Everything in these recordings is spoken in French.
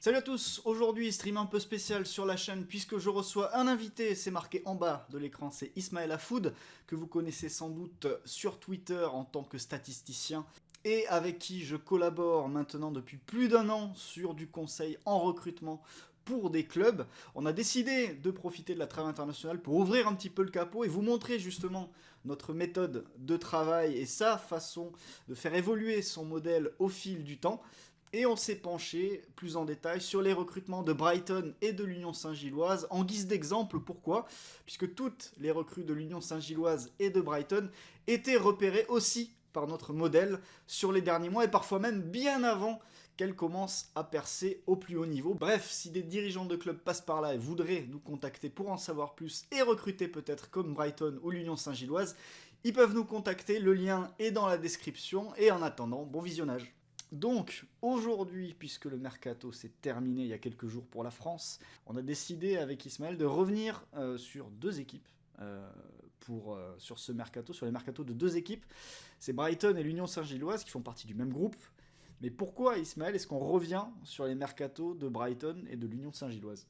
Salut à tous, aujourd'hui stream un peu spécial sur la chaîne puisque je reçois un invité, c'est marqué en bas de l'écran, c'est Ismaël Afoud, que vous connaissez sans doute sur Twitter en tant que statisticien, et avec qui je collabore maintenant depuis plus d'un an sur du conseil en recrutement pour des clubs. On a décidé de profiter de la trêve internationale pour ouvrir un petit peu le capot et vous montrer justement notre méthode de travail et sa façon de faire évoluer son modèle au fil du temps. Et on s'est penché plus en détail sur les recrutements de Brighton et de l'Union Saint-Gilloise en guise d'exemple. Pourquoi? Puisque toutes les recrues de l'Union Saint-Gilloise et de Brighton étaient repérées aussi par notre modèle sur les derniers mois et parfois même bien avant qu'elles commencent à percer au plus haut niveau. Bref, si des dirigeants de clubs passent par là et voudraient nous contacter pour en savoir plus et recruter peut-être comme Brighton ou l'Union Saint-Gilloise, ils peuvent nous contacter, le lien est dans la description et en attendant, bon visionnage. Donc, aujourd'hui, puisque le mercato s'est terminé il y a quelques jours pour la France, on a décidé avec Ismaël de revenir sur deux équipes sur ce mercato, sur les mercatos de deux équipes. C'est Brighton et l'Union Saint-Gilloise qui font partie du même groupe. Mais pourquoi, Ismaël, est-ce qu'on revient sur les mercatos de Brighton et de l'Union Saint-Gilloise?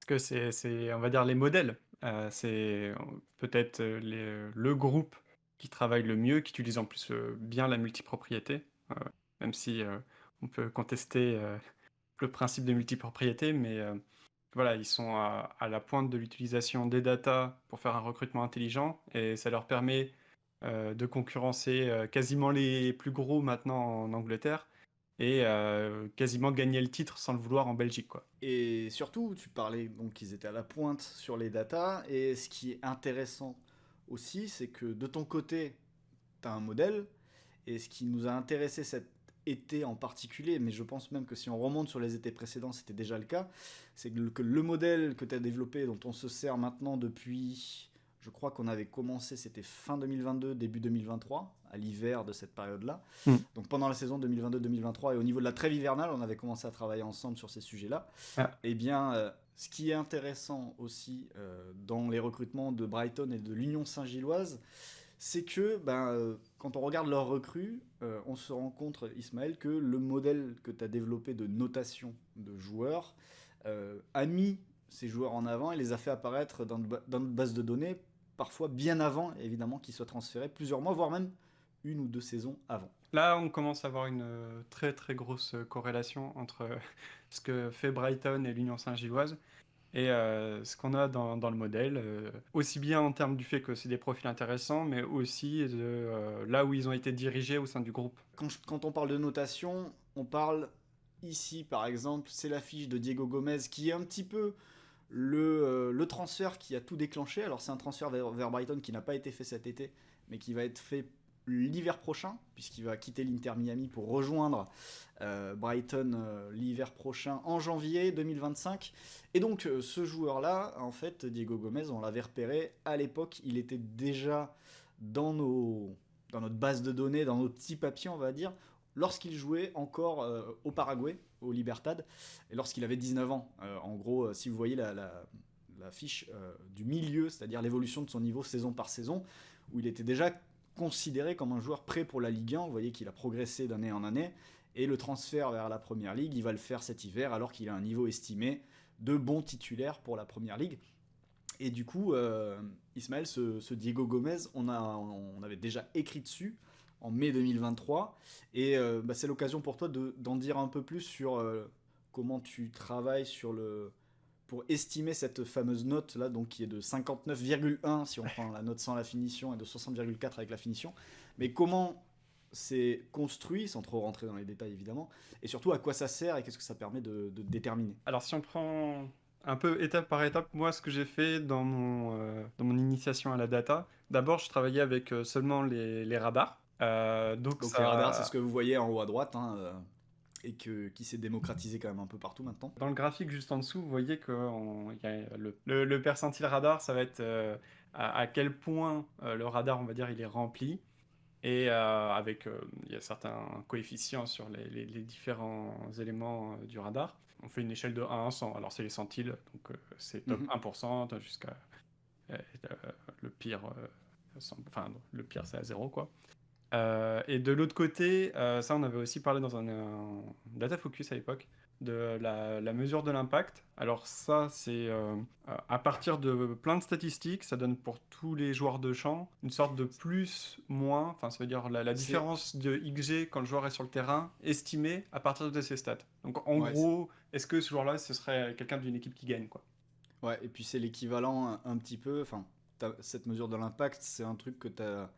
Parce que on va dire, les modèles. C'est peut-être le groupe qui travaille le mieux, qui utilise en plus bien la multipropriété, même si on peut contester le principe de multipropriété, mais voilà, ils sont à la pointe de l'utilisation des data pour faire un recrutement intelligent, et ça leur permet de concurrencer quasiment les plus gros maintenant en Angleterre, et quasiment gagner le titre sans le vouloir en Belgique, quoi. Et surtout, tu parlais donc qu'ils étaient à la pointe sur les datas, et ce qui est intéressant aussi, c'est que de ton côté, tu as un modèle, et ce qui nous a intéressé cet été en particulier, mais je pense même que si on remonte sur les étés précédents, c'était déjà le cas, c'est que le modèle que tu as développé, dont on se sert maintenant depuis, je crois qu'on avait commencé, c'était fin 2022, début 2023, à l'hiver de cette période-là. Mm. Donc pendant la saison 2022-2023, et au niveau de la trêve hivernale, on avait commencé à travailler ensemble sur ces sujets-là. Ah, Eh bien, ce qui est intéressant aussi dans les recrutements de Brighton et de l'Union Saint-Gilloise, c'est que quand on regarde leurs recrues, on se rend compte, Ismaël, que le modèle que tu as développé de notation de joueurs a mis ces joueurs en avant et les a fait apparaître dans notre base de données, parfois bien avant, évidemment, qu'ils soient transférés, plusieurs mois, voire même une ou deux saisons avant. Là, on commence à avoir une très très grosse corrélation entre ce que fait Brighton et l'Union Saint-Gilloise et ce qu'on a dans le modèle, aussi bien en termes du fait que c'est des profils intéressants, mais aussi de là où ils ont été dirigés au sein du groupe. Quand on parle de notation, on parle ici, par exemple, c'est la fiche de Diego Gomez qui est un petit peu le transfert qui a tout déclenché. Alors c'est un transfert vers Brighton qui n'a pas été fait cet été, mais qui va être fait l'hiver prochain, puisqu'il va quitter l'Inter Miami pour rejoindre Brighton l'hiver prochain en janvier 2025. Et donc ce joueur-là, en fait, Diego Gomez, on l'avait repéré à l'époque, il était déjà dans dans notre base de données, dans nos petits papiers, on va dire, lorsqu'il jouait encore au Paraguay, au Libertad, et lorsqu'il avait 19 ans. En gros, si vous voyez la fiche du milieu, c'est-à-dire l'évolution de son niveau saison par saison, où il était déjà considéré comme un joueur prêt pour la Ligue 1, vous voyez qu'il a progressé d'année en année, et le transfert vers la Première Ligue, il va le faire cet hiver, alors qu'il a un niveau estimé de bon titulaire pour la Première Ligue. Et du coup, Ismaël, ce Diego Gomez, on avait déjà écrit dessus en mai 2023. Et c'est l'occasion pour toi d'en dire un peu plus sur comment tu travailles pour estimer cette fameuse note là, donc qui est de 59,1 si on prend la note sans la finition et de 60,4 avec la finition. Mais comment c'est construit, sans trop rentrer dans les détails évidemment, et surtout à quoi ça sert et qu'est-ce que ça permet de déterminer. Alors si on prend un peu étape par étape, moi ce que j'ai fait dans mon initiation à la data, d'abord je travaillais avec seulement les radars. Donc Donc les radars, c'est ce ça, que vous voyez en haut à droite, hein, et qui s'est démocratisé quand même un peu partout maintenant. dans le graphique juste en dessous, vous voyez que il y a le percentile radar, ça va être à quel point le radar, on va dire, il est rempli. Et il y a certains coefficients sur les différents éléments du radar. On fait une échelle de 1 à 100. Alors c'est les centiles, donc c'est top Mhm. 1% jusqu'à euh, euh, le pire, enfin le pire c'est à 0 quoi. Et de l'autre côté, ça on avait aussi parlé dans un Data Focus à l'époque, de la mesure de l'impact. Alors ça, c'est à partir de plein de statistiques, ça donne pour tous les joueurs de champ une sorte de plus-moins, enfin ça veut dire la C'est différence de XG quand le joueur est sur le terrain, estimée à partir de ses stats. Donc en ouais, gros, est-ce que ce joueur-là, ce serait quelqu'un d'une équipe qui gagne, quoi? ouais, et puis c'est l'équivalent un petit peu, enfin, cette mesure de l'impact, c'est un truc que tu as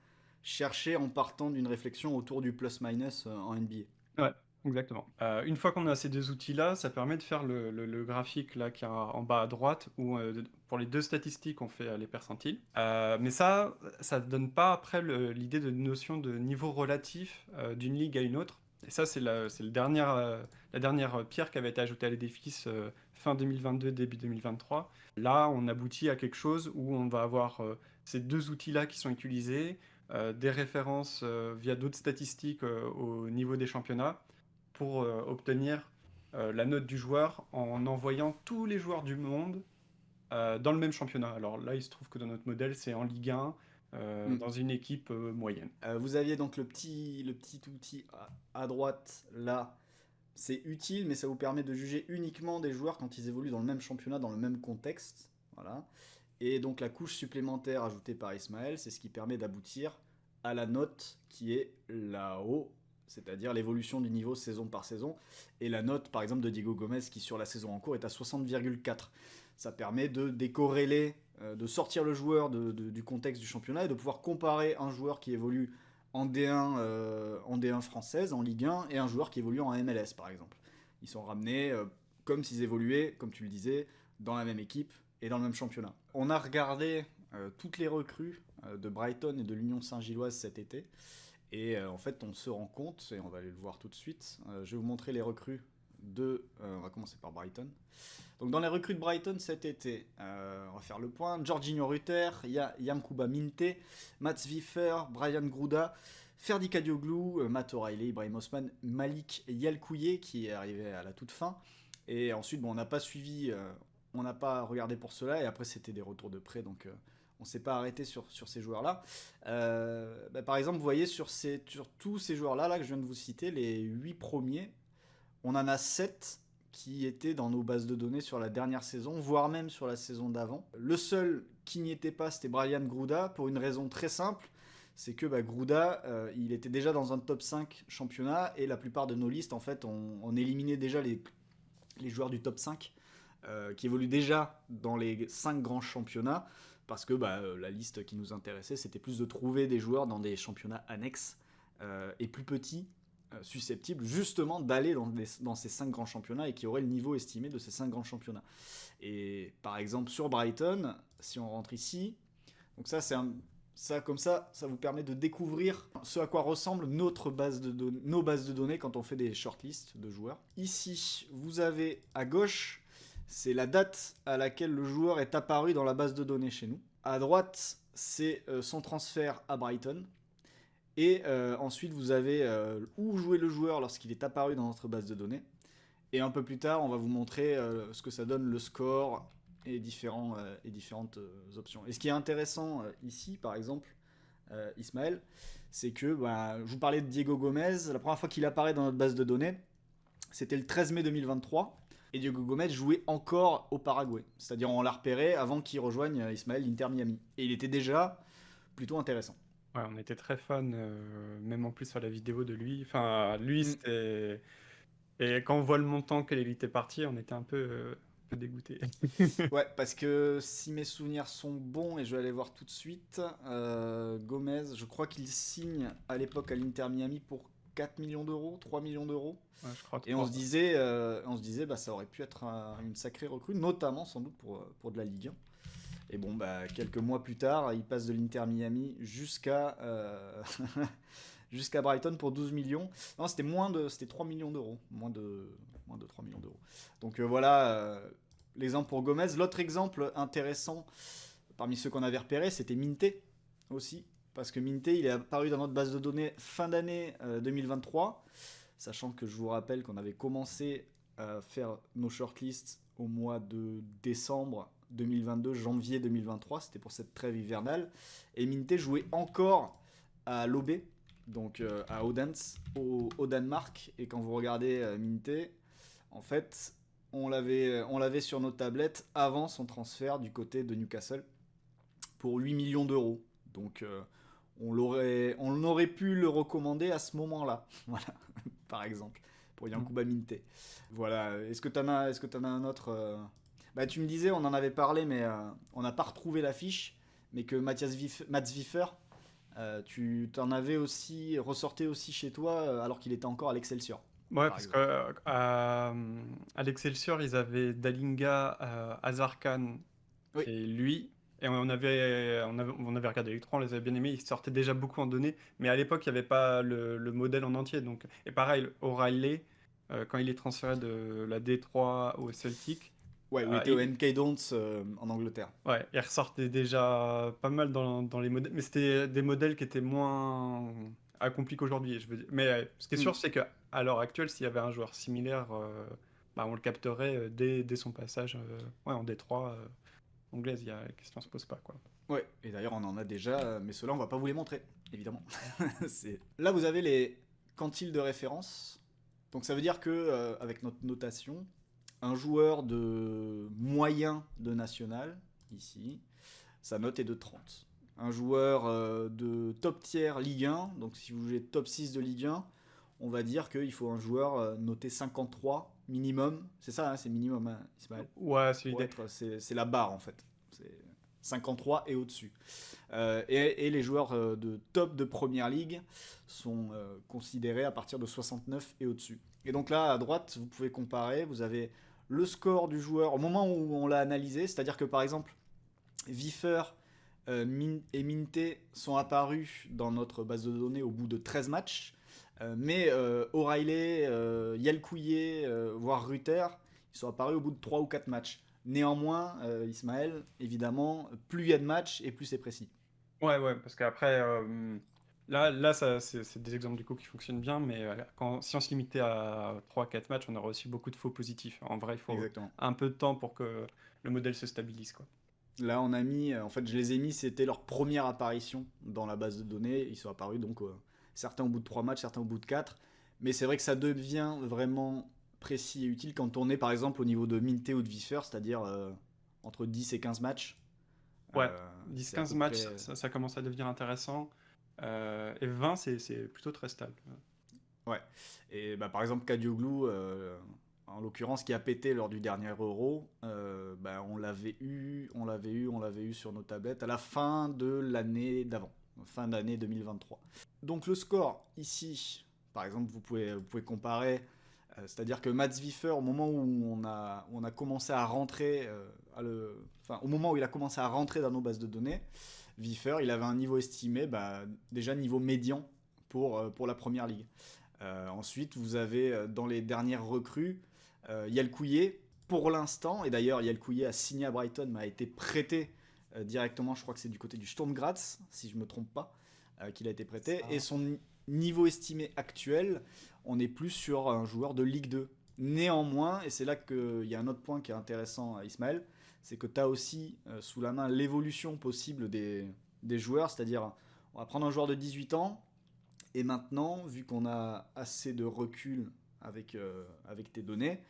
cherché en partant d'une réflexion autour du plus-minus en NBA. Ouais, exactement. Une fois qu'on a ces deux outils-là, ça permet de faire le graphique là qui est en bas à droite où pour les deux statistiques on fait les percentiles. Mais ça ne donne pas après l'idée de notion de niveau relatif d'une ligue à une autre. Et ça, c'est la dernière pierre qui avait été ajoutée à l'édifice fin 2022, début 2023. Là, on aboutit à quelque chose où on va avoir ces deux outils-là qui sont utilisés, des références via d'autres statistiques au niveau des championnats pour obtenir la note du joueur en envoyant tous les joueurs du monde dans le même championnat. Alors là, il se trouve que dans notre modèle, c'est en Ligue 1, Hmm. dans une équipe moyenne. Vous aviez donc le petit outil à droite là. C'est utile, mais ça vous permet de juger uniquement des joueurs quand ils évoluent dans le même championnat, dans le même contexte. Voilà. Et donc la couche supplémentaire ajoutée par Ismaël, c'est ce qui permet d'aboutir à la note qui est là-haut, c'est-à-dire l'évolution du niveau saison par saison. Et la note, par exemple, de Diego Gomez, qui sur la saison en cours est à 60,4. Ça permet de décorréler, de sortir le joueur du contexte du championnat et de pouvoir comparer un joueur qui évolue en D1 française, en Ligue 1, et un joueur qui évolue en MLS, par exemple. Ils sont ramenés comme s'ils évoluaient, comme tu le disais, dans la même équipe et dans le même championnat. On a regardé toutes les recrues de Brighton et de l'Union Saint-Gilloise cet été. Et en fait, on se rend compte, et on va aller le voir tout de suite, je vais vous montrer les recrues on va commencer par Brighton. Donc dans les recrues de Brighton cet été, on va faire le point. Jorginho Rutter, Yamkuba Minte, Mats Wiffer, Brian Gruda, Ferdi Kadioglu, Matt O'Reilly, Ibrahim Osman, Malik Yalkouye qui est arrivé à la toute fin. Et ensuite, bon, on n'a pas suivi, on n'a pas regardé pour cela. Et après, c'était des retours de prêt, donc on ne s'est pas arrêté sur ces joueurs-là. Par exemple, vous voyez sur tous ces joueurs-là là, que je viens de vous citer, les 8 premiers, on en a 7 qui étaient dans nos bases de données sur la dernière saison, voire même sur la saison d'avant. Le seul qui n'y était pas, c'était Brian Gruda, pour une raison très simple, c'est que Gruda, il était déjà dans un top 5 championnat, et la plupart de nos listes, en fait, on éliminait déjà les joueurs du top 5, qui évoluent déjà dans les 5 grands championnats, parce que la liste qui nous intéressait, c'était plus de trouver des joueurs dans des championnats annexes et plus petits, susceptibles justement d'aller dans ces 5 grands championnats et qui auraient le niveau estimé de ces 5 grands championnats. Et par exemple sur Brighton, si on rentre ici, donc ça comme ça vous permet de découvrir ce à quoi ressemble nos bases de données quand on fait des shortlists de joueurs. Ici, vous avez à gauche, c'est la date à laquelle le joueur est apparu dans la base de données chez nous. À droite, c'est son transfert à Brighton. Et ensuite, vous avez où jouer le joueur lorsqu'il est apparu dans notre base de données. Et un peu plus tard, on va vous montrer ce que ça donne, le score et différentes options. Et ce qui est intéressant ici, par exemple, Ismaël, c'est que je vous parlais de Diego Gomez. La première fois qu'il apparaît dans notre base de données, c'était le 13 mai 2023. Et Diego Gomez jouait encore au Paraguay. C'est-à-dire on l'a repéré avant qu'il rejoigne Ismaël l'Inter Miami. Et il était déjà plutôt intéressant. Ouais, on était très fan, même en plus sur la vidéo de lui. Enfin, lui, Mm. c'était. Et quand on voit le montant qu'elle était partie, on était un peu dégoûté. Ouais, parce que si mes souvenirs sont bons, et je vais aller voir tout de suite, Gomez, je crois qu'il signe à l'époque à l'Inter Miami pour 4 millions d'euros, 3 millions d'euros. Ouais, je crois Et 3. on se disait ça aurait pu être une sacrée recrue, notamment sans doute pour de la Ligue 1. Et bon, quelques mois plus tard, il passe de l'Inter Miami jusqu'à Brighton pour 12 millions. Non, c'était 3 millions d'euros. Moins de 3 millions d'euros. Donc voilà l'exemple pour Gomez. L'autre exemple intéressant parmi ceux qu'on avait repérés, c'était Minte aussi. Parce que Minte, il est apparu dans notre base de données fin d'année 2023. Sachant que je vous rappelle qu'on avait commencé à faire nos shortlists au mois de décembre 2022, janvier 2023. C'était pour cette trêve hivernale. Et Minte jouait encore à l'OB, donc à Odense, au Danemark. Et quand vous regardez Minte, En fait, on l'avait sur nos tablettes avant son transfert du côté de Newcastle pour 8 millions d'euros. Donc on aurait pu le recommander à ce moment-là, voilà, par exemple, pour Yankuba Minte. Voilà, est-ce que t'en as un autre Bah, tu me disais, on en avait parlé, mais on n'a pas retrouvé l'affiche, mais que Mats Wiefer, tu t'en avais aussi ressorti aussi chez toi, alors qu'il était encore à l'Excelsior, Ouais, par parce exemple. à l'Excelsior, ils avaient Dalinga, Azarkan Oui, et lui. Et on avait regardé les trois, on les avait bien aimés. Ils sortaient déjà beaucoup en données. Mais à l'époque, il n'y avait pas le modèle en entier. Donc... Et pareil, O'Reilly, quand il est transféré de la D3 au Celtic, ouais, où il était au MK Dons en Angleterre. ouais, il ressortait déjà pas mal dans les modèles. Mais c'était des modèles qui étaient moins accomplis qu'aujourd'hui, je veux dire. Mais ce qui est Hmm. sûr, c'est qu'à l'heure actuelle, s'il y avait un joueur similaire, bah, on le capterait dès son passage ouais, en D3 anglaise. La question se pose pas, quoi. Ouais, et d'ailleurs on en a déjà, mais ceux-là on va pas vous les montrer, évidemment. Là vous avez les quantiles de référence. Donc ça veut dire que avec notre notation, un joueur de moyen de national, ici, sa note est de 30. Un joueur de top tier Ligue 1, donc si vous jouez top 6 de Ligue 1, on va dire qu'il faut un joueur noté 53 minimum. C'est ça, hein, c'est minimum, hein, Ismaël. Ouais, c'est Pour l'idée. être, c'est la barre en fait. C'est 53 et au-dessus. Et les joueurs de top de première ligue sont considérés à partir de 69 et au-dessus. Et donc là, à droite, vous pouvez comparer. Vous avez le score du joueur au moment où on l'a analysé. C'est-à-dire que par exemple, Wiefer et Minte sont apparus dans notre base de données au bout de 13 matchs. Mais O'Reilly, Yelkouye, voire Ruther, ils sont apparus au bout de 3 ou 4 matchs. Néanmoins, Ismaël, évidemment, plus il y a de matchs et plus c'est précis. Ouais, ouais, parce qu'après, là c'est des exemples du coup qui fonctionnent bien, mais si on se limitait à 3 4 matchs, on aurait aussi beaucoup de faux positifs. En vrai, il faut Exactement. un peu de temps pour que le modèle se stabilise, quoi. Là, on a mis, en fait, je les ai mis, c'était leur première apparition dans la base de données. Ils sont apparus donc certains au bout de 3 matchs, certains au bout de 4. Mais c'est vrai que ça devient vraiment précis et utile quand on est par exemple au niveau de Minte ou de Wiefer, c'est-à-dire entre 10 et 15 matchs. Ouais, dix C'est à quinze peu matchs, près. ça commence à devenir intéressant. Et 20, c'est plutôt très stable. Ouais. Et bah, par exemple, Kadioglu, en l'occurrence, qui a pété lors du dernier Euro, bah, on l'avait eu sur nos tablettes à la fin de l'année d'avant, fin d'année 2023. Donc le score ici, par exemple, vous pouvez comparer, c'est-à-dire que Mats Wiefer, au moment où on a commencé à rentrer, enfin, au moment où il a commencé à rentrer dans nos bases de données, Wiefer, il avait un niveau estimé, bah, déjà niveau médian pour la première ligue. Ensuite, vous avez dans les dernières recrues, Yelkouye, pour l'instant, et d'ailleurs Yelkouye a signé à Brighton, mais a été prêté directement, je crois que c'est du côté du Sturm Graz, si je ne me trompe pas, qu'il a été prêté, et Ça. son niveau estimé actuel, on est plus sur un joueur de Ligue 2. Néanmoins, et c'est là qu'il y a un autre point qui est intéressant, Ismaël, c'est que tu as aussi sous la main l'évolution possible des joueurs, c'est-à-dire on va prendre un joueur de 18 ans, et maintenant, vu qu'on a assez de recul avec tes données,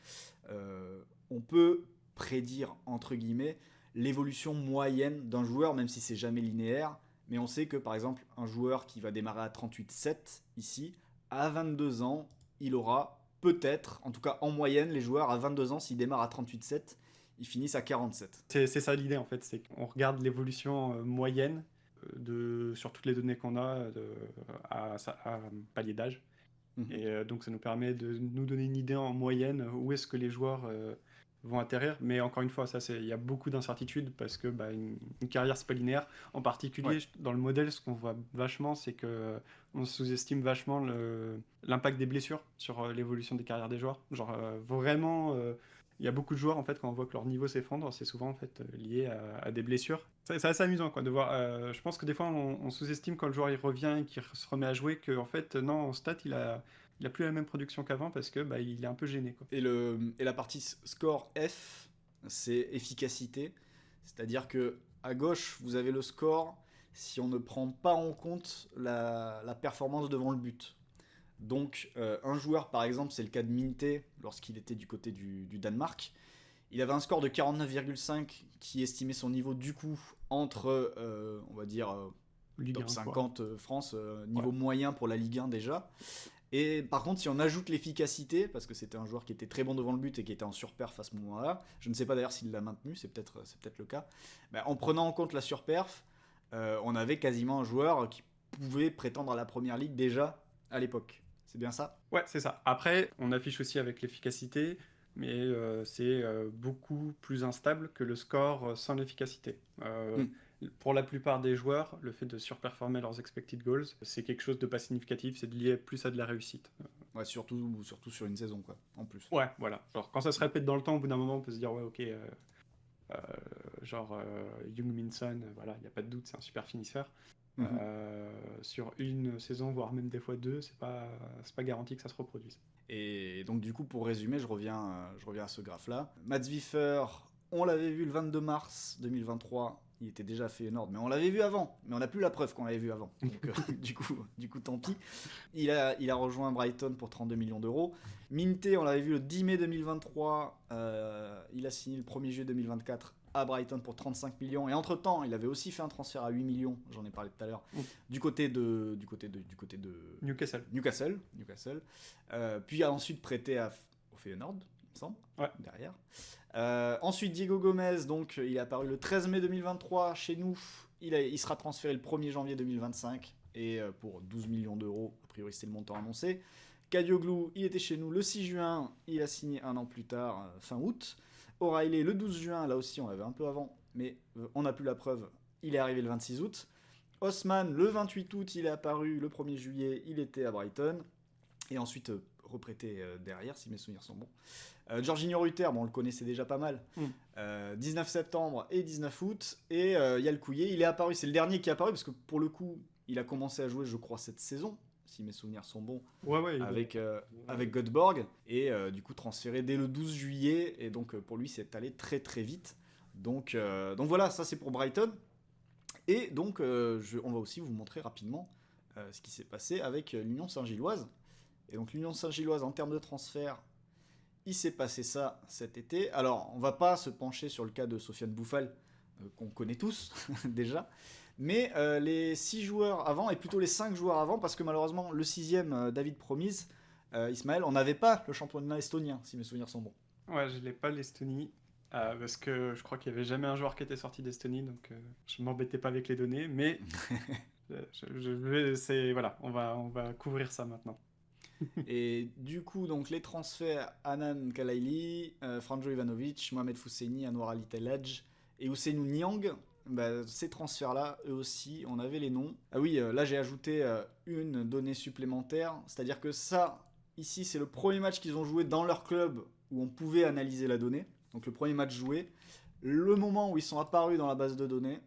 on peut prédire, entre guillemets, l'évolution moyenne d'un joueur, même si c'est jamais linéaire. Mais on sait que, par exemple, un joueur qui va démarrer à 38,7 ici, à 22 ans, il aura peut-être, en tout cas en moyenne, les joueurs à 22 ans, s'ils démarrent à 38,7, ils finissent à 47. C'est ça l'idée en fait, c'est qu'on regarde l'évolution moyenne sur toutes les données qu'on a à palier d'âge. Mhm. Et donc ça nous permet de nous donner une idée en moyenne où est-ce que les joueurs vont atterrir. Mais encore une fois, il y a beaucoup d'incertitudes parce que bah, une carrière, c'est pas linéaire. En particulier, Ouais. dans le modèle, ce qu'on voit vachement, c'est que on sous-estime vachement l'impact des blessures sur l'évolution des carrières des joueurs. Genre vraiment, il y a beaucoup de joueurs en fait quand on voit que leur niveau s'effondre, c'est souvent en fait lié à des blessures. C'est assez amusant quoi de voir. Je pense que des fois on sous-estime quand le joueur il revient et qu'il se remet à jouer que en fait non en stat il a plus la même production qu'avant parce que bah, il est un peu gêné quoi. Et la partie score F, c'est efficacité. C'est-à-dire que à gauche, vous avez le score si on ne prend pas en compte la performance devant le but. Donc un joueur par exemple, c'est le cas de Minte lorsqu'il était du côté du Danemark. Il avait un score de 49,5 qui estimait son niveau du coup entre, on va dire, Ligue top 1, quoi. 50 France, niveau Ouais. moyen pour la Ligue 1 déjà. Et par contre, si on ajoute l'efficacité, parce que c'était un joueur qui était très bon devant le but et qui était en surperf à ce moment-là, je ne sais pas d'ailleurs s'il l'a maintenu, c'est peut-être le cas, bah, en prenant en compte la surperf, on avait quasiment un joueur qui pouvait prétendre à la première ligue déjà à l'époque. C'est bien ça? Ouais, c'est ça. Après, on affiche aussi avec l'efficacité, mais c'est beaucoup plus instable que le score sans l'efficacité. Hmm. Pour la plupart des joueurs, le fait de surperformer leurs expected goals, c'est quelque chose de pas significatif, c'est lié plus à de la réussite. Ouais, surtout sur une saison, quoi, en plus. Ouais, voilà. Genre, quand ça se répète dans le temps, au bout d'un moment, on peut se dire, ouais, ok, Young Min Son, voilà, il n'y a pas de doute, c'est un super finisseur. Mhm. Sur une saison, voire même des fois deux, c'est pas garanti que ça se reproduise. Et donc du coup, pour résumer, je reviens à ce graphe-là. Mats Wiffer, on l'avait vu le 22 mars 2023, il était déjà à Feyenoord, mais on l'avait vu avant, mais on n'a plus la preuve qu'on l'avait vu avant. Donc du coup, tant pis. Il a rejoint Brighton pour 32 millions d'euros. Minte, on l'avait vu le 10 mai 2023, il a signé le 1er juillet 2024 à Brighton pour 35 millions. Et entre-temps, il avait aussi fait un transfert à 8 millions, j'en ai parlé tout à l'heure, du côté de Newcastle. Newcastle. Puis a ensuite prêté au Feyenoord, il me semble, Ouais. derrière. Ensuite, Diego Gomez, donc, il est apparu le 13 mai 2023 chez nous. Il sera transféré le 1er janvier 2025 et pour 12 millions d'euros, a priori c'est le montant annoncé. Kadioglu, il était chez nous le 6 juin, il a signé un an plus tard, fin août. O'Reilly le 12 juin, là aussi on l'avait un peu avant, mais on n'a plus la preuve, il est arrivé le 26 août. Osman, le 28 août, il est apparu, le 1er juillet, il était à Brighton. Et ensuite, reprêté derrière, si mes souvenirs sont bons. Jorginho Rutter, bon, on le connaissait déjà pas mal. 19 septembre et 19 août. Et Yal Kouye, il est apparu, c'est le dernier qui est apparu, parce que pour le coup, il a commencé à jouer, je crois, cette saison, si mes souvenirs sont bons, Ouais, avec Göteborg. Et du coup, transféré dès le 12 juillet. Et donc, pour lui, c'est allé très très vite. Donc voilà, ça c'est pour Brighton. Et donc, on va aussi vous montrer rapidement ce qui s'est passé avec l'Union Saint-Gilloise. Et donc, l'Union Saint-Gilloise, en termes de transfert, il s'est passé ça cet été. Alors, on va pas se pencher sur le cas de Sofiane Bouffal, qu'on connaît tous déjà, mais les 6 joueurs avant, et plutôt les 5 joueurs avant, parce que malheureusement, le 6e, David Promise, Ismaël, on n'avait pas le championnat estonien, si mes souvenirs sont bons. Ouais, je l'ai pas l'Estonie. Parce que je crois qu'il n'y avait jamais un joueur qui était sorti d'Estonie, donc je m'embêtais pas avec les données, mais voilà, on va couvrir ça maintenant. Et du coup, donc les transferts, Anan Kalaili, Franjo Ivanovic, Mohamed Fousseini, Anwar Ali Telladj et Ousseynou Niang, bah, ces transferts-là, eux aussi, on avait les noms. Ah oui, là j'ai ajouté une donnée supplémentaire, c'est-à-dire que ça, ici, c'est le premier match qu'ils ont joué dans leur club où on pouvait analyser la donnée. Donc le premier match joué, le moment où ils sont apparus dans la base de données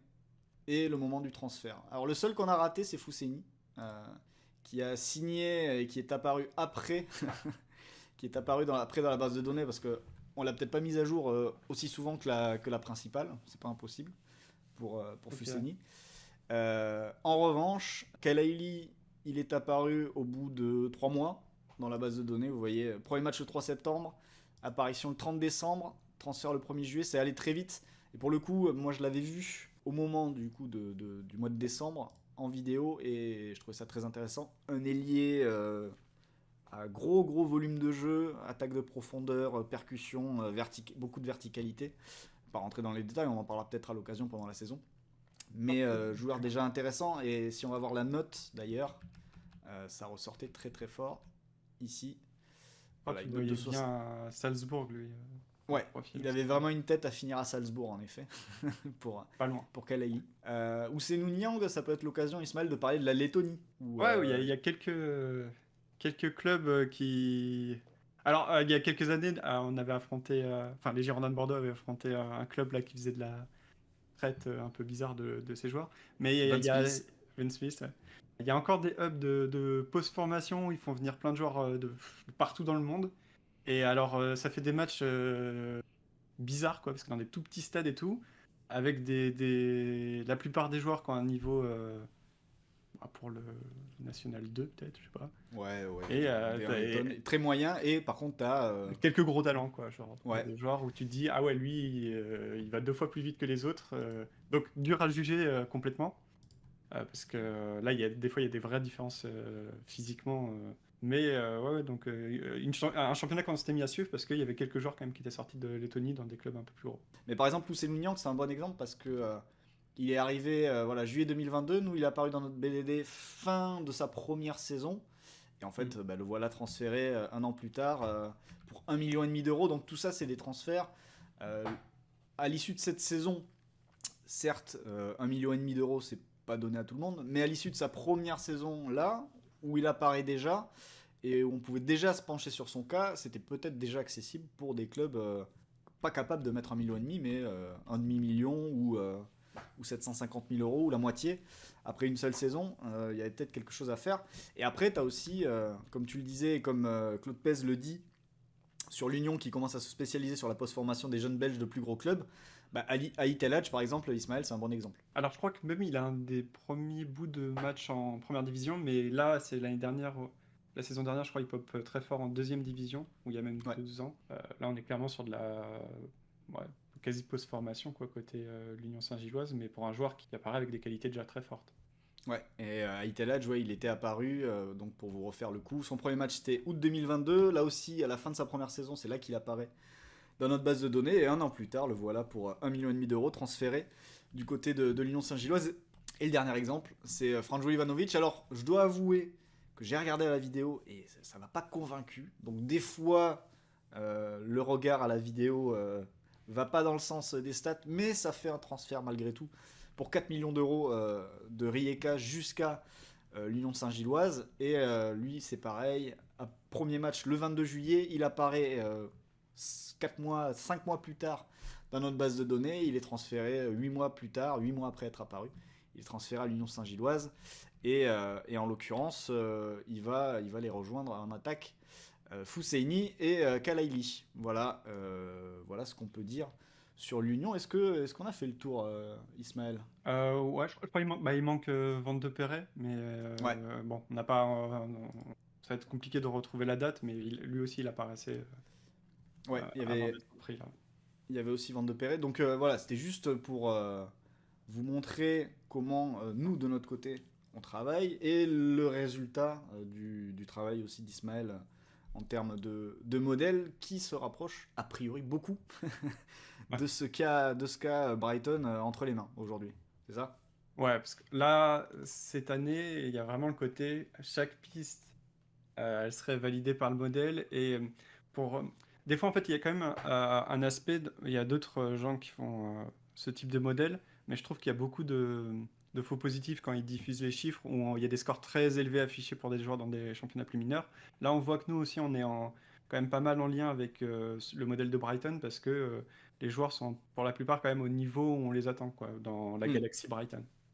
et le moment du transfert. Alors le seul qu'on a raté, c'est Fousseini, qui a signé et qui est apparu après, qui est apparu après dans la base de données parce que on l'a peut-être pas mise à jour aussi souvent que la principale, c'est pas impossible pour Ok. Fousseini. En revanche, Kalaili, il est apparu au bout de 3 mois dans la base de données. Vous voyez, premier match le 3 septembre, apparition le 30 décembre, transfert le 1er juillet, c'est allé très vite. Et pour le coup, moi je l'avais vu au moment du coup du mois de décembre en vidéo et je trouvais ça très intéressant. Un ailier à gros volume de jeu, attaque de profondeur, percussion, beaucoup de verticalité. On va pas rentrer dans les détails, on en parlera peut-être à l'occasion pendant la saison. Mais joueur déjà intéressant et si on va voir la note d'ailleurs, ça ressortait très très fort ici. Voilà, il voyait bien à Salzbourg, lui. Ouais, il avait vraiment une tête à finir à Salzbourg en effet, pas loin. Pour Kalaili. Ousseynou Niang, ça peut être l'occasion, Ismaël, de parler de la Lettonie. Ouais, il y a quelques clubs qui... Alors, il y a quelques années, on avait affronté... Enfin, les Girondins de Bordeaux avaient affronté un club là, qui faisait de la traite un peu bizarre de ses joueurs. Mais il y a Vin Smith, ouais. Il y a encore des hubs de post-formation où ils font venir plein de joueurs de partout dans le monde. Et alors, ça fait des matchs bizarres, quoi, parce que dans des tout petits stades et tout, avec la plupart des joueurs qui ont un niveau pour le National 2, peut-être, je sais pas. Ouais, ouais. Et Brighton, très moyen, et par contre, t'as. quelques gros talents, quoi. Genre, Ouais. des joueurs où tu te dis, ah ouais, lui, il va 2 fois plus vite que les autres. Donc, dur à juger complètement. Parce que là, des fois, il y a des vraies différences physiquement. Mais ouais, donc un championnat qu'on s'était mis à suivre parce qu'il y avait quelques joueurs quand même qui étaient sortis de Lettonie dans des clubs un peu plus gros. Mais par exemple, Lucien Mounian, c'est un bon exemple parce que il est arrivé voilà, juillet 2022. Nous, il est apparu dans notre BDD fin de sa première saison. Et en fait, le voilà transféré un an plus tard pour 1,5 million d'euros. Donc tout ça, c'est des transferts. À l'issue de cette saison, certes, 1,5 million d'euros, c'est pas donné à tout le monde. Mais à l'issue de sa première saison là, où il apparaît déjà, et où on pouvait déjà se pencher sur son cas, c'était peut-être déjà accessible pour des clubs pas capables de mettre 1,5 million, mais un demi-million ou 750 000 euros, ou la moitié. Après une seule saison, il y avait peut-être quelque chose à faire. Et après, tu as aussi, comme tu le disais, et comme Claude Pez le dit, sur l'Union qui commence à se spécialiser sur la post-formation des jeunes Belges de plus gros clubs, Ali Telladj, par exemple, Ismaël, c'est un bon exemple. Alors, je crois que même il a un des premiers bouts de match en première division, mais là, c'est l'année dernière, la saison dernière, je crois, il pop très fort en deuxième division, où il y a même Ouais. 2 ans. Là, on est clairement sur de la quasi post-formation, quoi, côté l'Union Saint-Gilloise, mais pour un joueur qui apparaît avec des qualités déjà très fortes. Ouais, et Telladj, ouais, il était apparu, donc pour vous refaire le coup, son premier match c'était août 2022, là aussi à la fin de sa première saison, c'est là qu'il apparaît dans notre base de données, et un an plus tard, le voilà pour 1,5 million d'euros transféré du côté de l'Union Saint-Gilloise. Et le dernier exemple, c'est Franjo Ivanovic. Alors, je dois avouer que j'ai regardé la vidéo et ça m'a pas convaincu. Donc des fois, le regard à la vidéo va pas dans le sens des stats, mais ça fait un transfert malgré tout pour 4 millions d'euros de Rijeka jusqu'à l'Union Saint-Gilloise. Et lui, c'est pareil. Premier match le 22 juillet, il apparaît 5 mois plus tard dans notre base de données. Il est transféré 8 mois plus tard, 8 mois après être apparu. Il est transféré à l'Union Saint-Gilloise. Et en l'occurrence, il va les rejoindre en attaque. Fousseini et Kalaili. Voilà ce qu'on peut dire sur l'Union. Est-ce qu'on a fait le tour, Ismaël? Ouais, je crois qu'il manque Van de Perret, mais Ouais. bon, on n'a pas. Ça va être compliqué de retrouver la date, mais lui aussi, il apparaissait Ouais, avant d'être pris là. il y avait aussi Van de Perret. Donc voilà, c'était juste pour vous montrer comment nous, de notre côté, on travaille et le résultat du travail aussi d'Ismaël en termes de modèle qui se rapproche a priori beaucoup Ouais. de ce qu'a Brighton entre les mains aujourd'hui. C'est ça? Ouais, parce que là, cette année, il y a vraiment le côté, chaque piste, elle serait validée par le modèle. Et pour. Des fois, en fait, il y a quand même un aspect. Il y a d'autres gens qui font ce type de modèle, mais je trouve qu'il y a beaucoup de faux positifs quand ils diffusent les chiffres, où il y a des scores très élevés affichés pour des joueurs dans des championnats plus mineurs. Là, on voit que nous aussi, on est quand même pas mal en lien avec le modèle de Brighton, parce que les joueurs sont pour la plupart quand même au niveau où on les attend, quoi, dans la Hmm. galaxie Brighton.